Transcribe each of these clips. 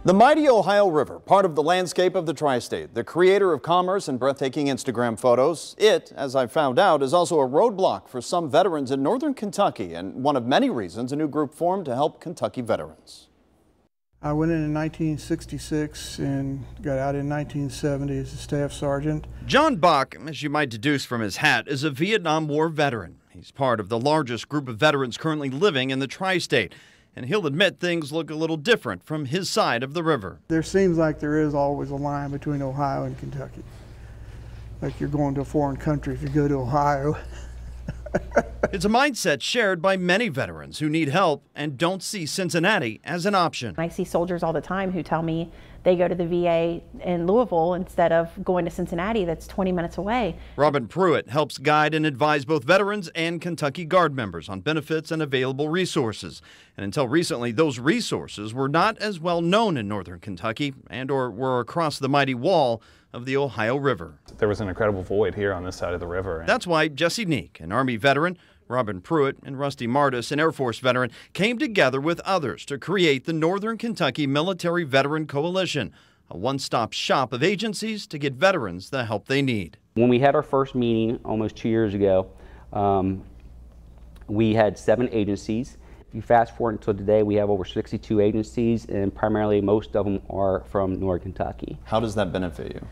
The mighty Ohio River, part of the landscape of the tri-state, the creator of commerce and breathtaking Instagram photos. It, as I found out, is also a roadblock for some veterans in northern Kentucky, and one of many reasons a new group formed to help Kentucky veterans. I went in 1966 and got out in 1970 as a staff sergeant. John Bach, as you might deduce from his hat, is a Vietnam War veteran. He's part of the largest group of veterans currently living in the tri-state. And he'll admit things look a little different from his side of the river. There seems like there is always a line between Ohio and Kentucky. Like you're going to a foreign country if you go to Ohio. It's a mindset shared by many veterans who need help and don't see Cincinnati as an option. I see soldiers all the time who tell me they go to the VA in Louisville instead of going to Cincinnati that's 20 minutes away. Robin Pruitt helps guide and advise both veterans and Kentucky Guard members on benefits and available resources. And until recently, those resources were not as well known in northern Kentucky and/or were across the mighty wall of the Ohio River. There was an incredible void here on this side of the river. That's why Jesse Neek, an Army veteran, Robin Pruitt, and Rusty Martis, an Air Force veteran, came together with others to create the Northern Kentucky Military Veteran Coalition, a one-stop shop of agencies to get veterans the help they need. When we had our first meeting almost 2 years ago, we had 7 agencies. If you fast forward until today, we have over 62 agencies, and primarily most of them are from Northern Kentucky. How does that benefit you?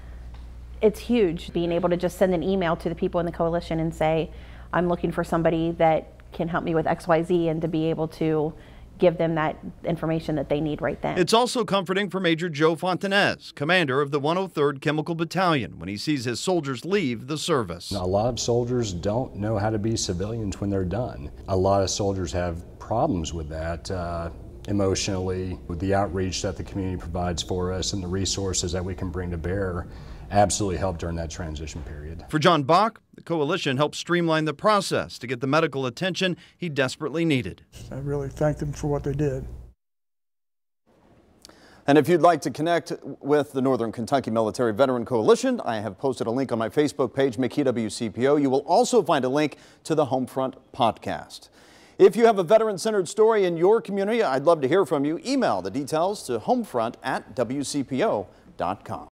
It's huge being able to just send an email to the people in the coalition and say, I'm looking for somebody that can help me with XYZ, and to be able to give them that information that they need right then. It's also comforting for Major Joe Fontanez, commander of the 103rd Chemical Battalion, when he sees his soldiers leave the service. A lot of soldiers don't know how to be civilians when they're done. A lot of soldiers have problems with that emotionally. With the outreach that the community provides for us and the resources that we can bring to bear, absolutely helped during that transition period. For John Bach, the coalition helped streamline the process to get the medical attention he desperately needed. I really thank them for what they did. And if you'd like to connect with the Northern Kentucky Military Veteran Coalition, I have posted a link on my Facebook page, McKee-WCPO. You will also find a link to the Homefront podcast. If you have a veteran-centered story in your community, I'd love to hear from you. Email the details to homefront@wcpo.com.